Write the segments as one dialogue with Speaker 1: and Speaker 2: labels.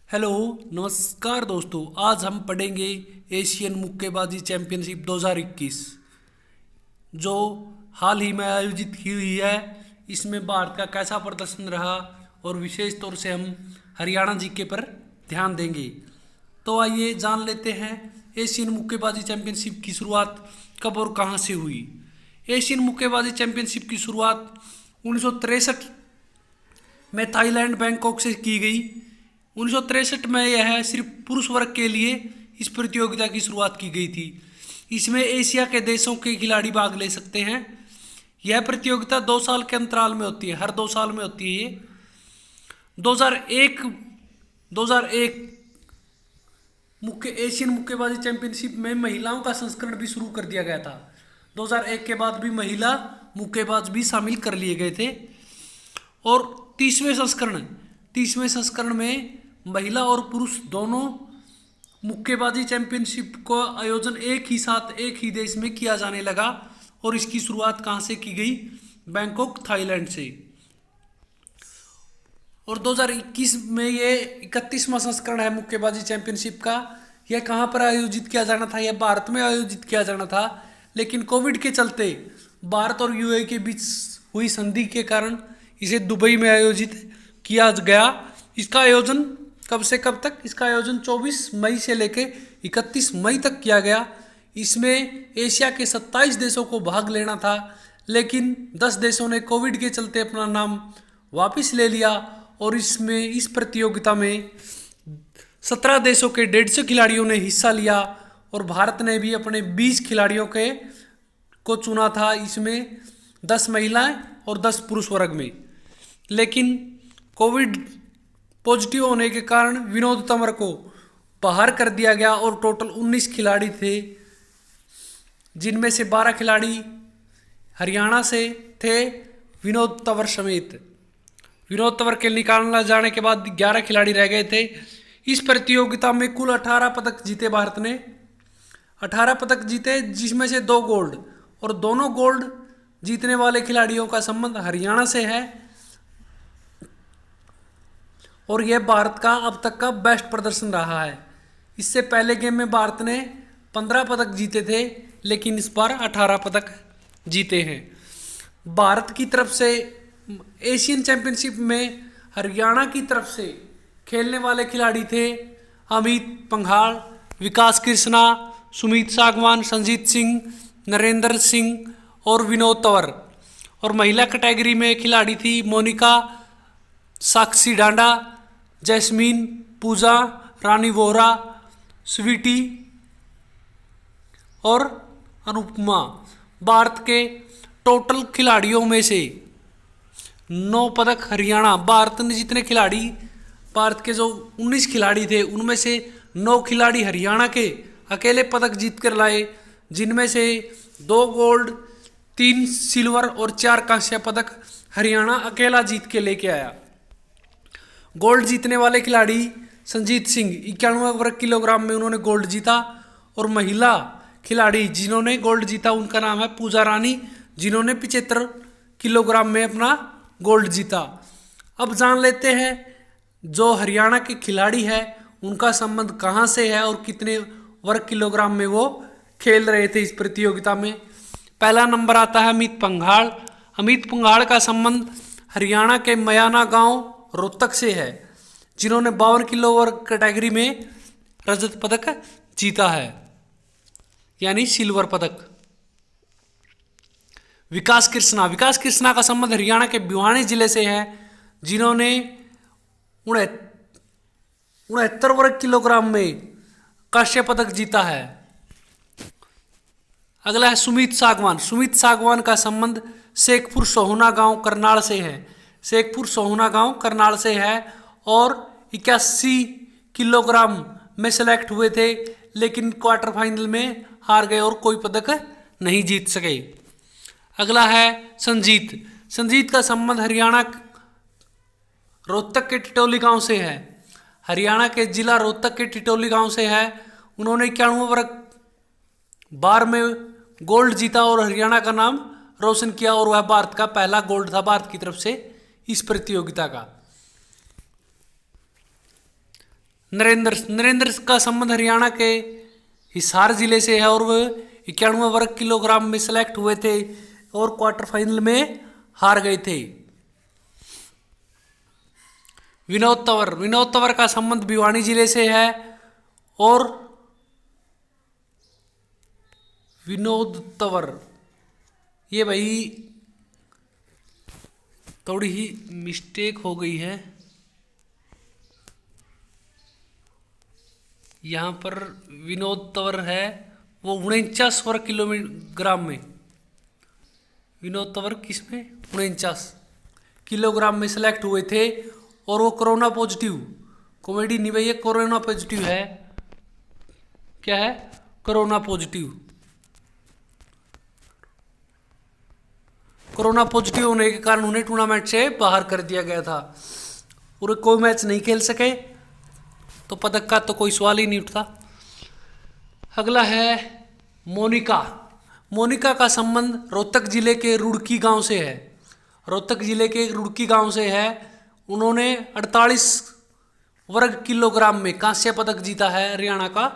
Speaker 1: Hello नमस्कार दोस्तों। आज हम पढ़ेंगे एशियन मुक्केबाजी चैंपियनशिप 2021 जो हाल ही में आयोजित की हुई है। इसमें भारत का कैसा प्रदर्शन रहा और विशेष तौर से हम हरियाणा जीके पर ध्यान देंगे। तो आइए जान लेते हैं एशियन मुक्केबाजी चैंपियनशिप की शुरुआत कब और कहां से हुई। एशियन मुक्केबाजी चैंपियनशिप की शुरुआत 1963 में थाईलैंड बैंकॉक से की गई। 1963 में यह सिर्फ पुरुष वर्ग के लिए इस प्रतियोगिता की शुरुआत की गई थी। इसमें एशिया के देशों के खिलाड़ी भाग ले सकते हैं। यह प्रतियोगिता 2 साल के अंतराल में होती है, हर 2 साल में होती है ये। 2001 एशियन मुक्केबाजी चैंपियनशिप में महिलाओं का संस्करण भी शुरू कर दिया गया था। 2001 के बाद भी महिला मुक्केबाज भी शामिल कर लिए गए थे। और 30वें संस्करण में महिला और पुरुष दोनों मुक्केबाजी चैंपियनशिप का आयोजन एक ही साथ एक ही देश में किया जाने लगा। और इसकी शुरुआत कहाँ से की गई? बैंकॉक, थाईलैंड से। और 2021 में ये 31वां संस्करण है मुक्केबाजी चैंपियनशिप का। यह कहाँ पर आयोजित किया जाना था? यह भारत में आयोजित किया जाना था, लेकिन कोविड के चलते भारत और यूएई के बीच हुई संधि के कारण इसे दुबई में आयोजित किया गया। इसका आयोजन कब से कब तक? इसका आयोजन 24 मई से लेकर 31 मई तक किया गया। इसमें एशिया के 27 देशों को भाग लेना था, लेकिन 10 देशों ने कोविड के चलते अपना नाम वापस ले लिया। और इस प्रतियोगिता में 17 देशों के 150 खिलाड़ियों ने हिस्सा लिया और भारत ने भी अपने 20 खिलाड़ियों को चुना था। इसमें 10 महिलाएं और 10 पुरुष वर्ग में। लेकिन कोविड पॉजिटिव होने के कारण विनोद तंवर को बाहर कर दिया गया और टोटल 19 खिलाड़ी थे, जिनमें से 12 खिलाड़ी हरियाणा से थे, विनोद तंवर समेत। विनोद तंवर के निकालना जाने के बाद 11 खिलाड़ी रह गए थे। इस प्रतियोगिता में कुल 18 पदक जीते भारत ने। 18 पदक जीते, जिसमें से 2 गोल्ड। और दोनों गोल्ड जीतने वाले खिलाड़ियों का संबंध हरियाणा से है। और यह भारत का अब तक का बेस्ट प्रदर्शन रहा है। इससे पहले गेम में भारत ने 15 पदक जीते थे, लेकिन इस बार 18 पदक जीते हैं। भारत की तरफ से एशियन चैंपियनशिप में हरियाणा की तरफ से खेलने वाले खिलाड़ी थे अमित पंघाल, विकास कृष्णा, सुमित सागवान, संजीत सिंह, नरेंद्र सिंह और विनोद तंवर। और महिला कैटेगरी में खिलाड़ी थी मोनिका, साक्षी डांडा, जैस्मीन, पूजा, रानी वोहरा, स्वीटी और अनुपमा। भारत के टोटल खिलाड़ियों में से 9 पदक हरियाणा। भारत ने जितने खिलाड़ी, भारत के जो 19 खिलाड़ी थे, उनमें से 9 खिलाड़ी हरियाणा के अकेले पदक जीत कर लाए, जिनमें से 2 गोल्ड, 3 सिल्वर और 4 कांस्य पदक हरियाणा अकेला जीत के लेके आया। गोल्ड जीतने वाले खिलाड़ी संजीत सिंह 91 वर्ग किलोग्राम में उन्होंने गोल्ड जीता। और महिला खिलाड़ी जिन्होंने गोल्ड जीता उनका नाम है पूजा रानी, जिन्होंने 75 किलोग्राम में अपना गोल्ड जीता। अब जान लेते हैं जो हरियाणा के खिलाड़ी है उनका संबंध कहाँ से है और कितने वर्ग किलोग्राम में वो खेल रहे थे इस प्रतियोगिता में। पहला नंबर आता है अमित पंघाल। अमित पंघाल का संबंध हरियाणा के मयाना गांव रोहतक से है, जिन्होंने 52 किलो वर्ग कैटेगरी में रजत पदक जीता है, यानी सिल्वर पदक। विकास कृष्णा का संबंध हरियाणा के भिवानी जिले से है, जिन्होंने 69 वर्ग किलोग्राम में कांस्य पदक जीता है। अगला है सुमित सागवान का संबंध शेखपुर सोहना गांव करनाल से है। शेखपुर सोहना गांव करनाल से है और 81 किलोग्राम में सेलेक्ट हुए थे, लेकिन क्वार्टर फाइनल में हार गए और कोई पदक नहीं जीत सके। अगला है संजीत का संबंध हरियाणा रोहतक के टिटोली गांव से है। हरियाणा के जिला रोहतक के टिटोली गांव से है। उन्होंने 91 वर्ग बार में गोल्ड जीता और हरियाणा का नाम रोशन किया, और वह भारत का पहला गोल्ड था भारत की तरफ से इस प्रतियोगिता का। नरेंद्र नरेंद्र का संबंध हरियाणा के हिसार जिले से है और वह 91 वर्ग किलोग्राम में सेलेक्ट हुए थे और क्वार्टर फाइनल में हार गए थे। विनोद तंवर का संबंध भिवानी जिले से है और विनोद तंवर, ये भाई थोड़ी ही मिस्टेक हो गई है, यहाँ पर विनोद तंवर है वो 49 वर्ग किलोग्राम में, विनोद तंवर किस में 49 किलोग्राम में सेलेक्ट हुए थे और वो कोरोना पॉजिटिव, कॉमेडी नहीं भैया, कोरोना पॉजिटिव है, क्या है कोरोना पॉजिटिव, कोरोना पॉजिटिव होने के कारण उन्हें टूर्नामेंट से बाहर कर दिया गया था और कोई मैच नहीं खेल सके, तो पदक का तो कोई सवाल ही नहीं उठता। अगला है मोनिका। मोनिका का संबंध रोहतक जिले के रुड़की गांव से है, रोहतक जिले के रुड़की गांव से है। उन्होंने 48 वर्ग किलोग्राम में कांस्य पदक जीता है, हरियाणा का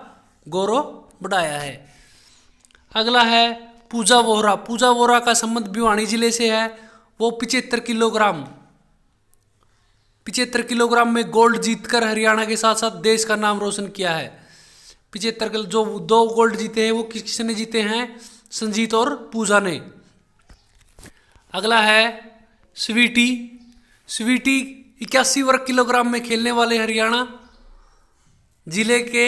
Speaker 1: गौरव बढ़ाया है। अगला है पूजा वोहरा। पूजा वोहरा का संबंध भिवानी जिले से है, वो 75 किलोग्राम में गोल्ड जीतकर हरियाणा के साथ साथ देश का नाम रोशन किया है। 75 जो 2 गोल्ड जीते हैं वो किसने जीते हैं, संजीत और पूजा ने। अगला है स्वीटी। स्वीटी 81 वर्ग किलोग्राम में खेलने वाले हरियाणा जिले के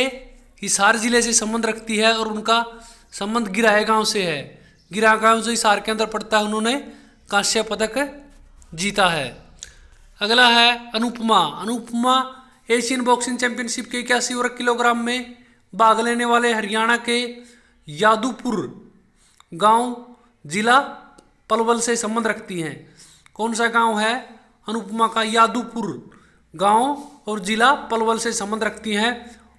Speaker 1: हिसार जिले से संबंध रखती है और उनका संबंध गिराए गांव से है, गिरा गांव जो हिसार के अंदर पड़ता है, उन्होंने कांस्य पदक जीता है। अगला है Anupama. Anupama Asian boxing championship के 81 वर्ग किलोग्राम में भाग लेने वाले हरियाणा के यादवपुर गांव जिला पलवल से संबंध रखती हैं। कौन सा गांव है अनुपमा का, यादवपुर गांव और जिला पलवल से संबंध रखती हैं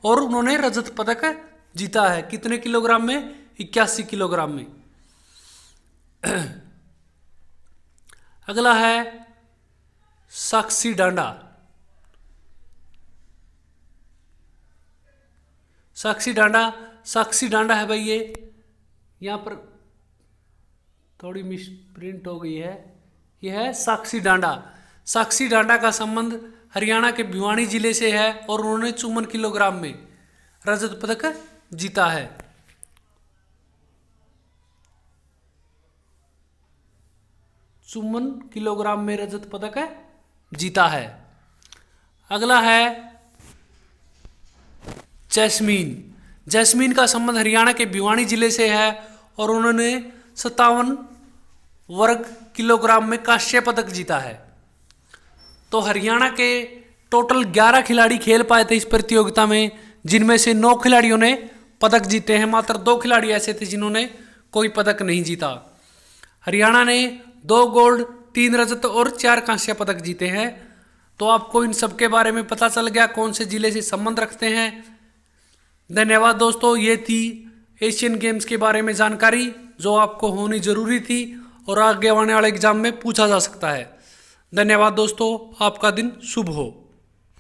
Speaker 1: और उन्होंने रजत पदक जीता है। कितने किलोग्राम में, 81 किलोग्राम में। अगला है साक्षी डांडा। साक्षी डांडा है भाई, ये यहाँ पर थोड़ी मिस प्रिंट हो गई है, यह है साक्षी डांडा। साक्षी डांडा का संबंध हरियाणा के भिवानी जिले से है और उन्होंने 54 किलोग्राम में रजत पदक जीता है। 54 किलोग्राम में रजत पदक जीता है। अगला है जैस्मीन। जैस्मीन का संबंध हरियाणा के भिवानी जिले से है और उन्होंने 57 वर्ग किलोग्राम में कांस्य पदक जीता है। तो हरियाणा के टोटल 11 खिलाड़ी खेल पाए थे इस प्रतियोगिता में, जिनमें से 9 खिलाड़ियों ने पदक जीते हैं, मात्र 2 खिलाड़ी ऐसे थे जिन्होंने कोई पदक नहीं जीता। हरियाणा ने 2 गोल्ड, 3 रजत और 4 कांस्य पदक जीते हैं। तो आपको इन सब के बारे में पता चल गया कौन से जिले से संबंध रखते हैं। धन्यवाद दोस्तों, ये थी एशियन गेम्स के बारे में जानकारी जो आपको होनी जरूरी थी और आगे आने वाले एग्जाम में पूछा जा सकता है। धन्यवाद दोस्तों, आपका दिन शुभ हो।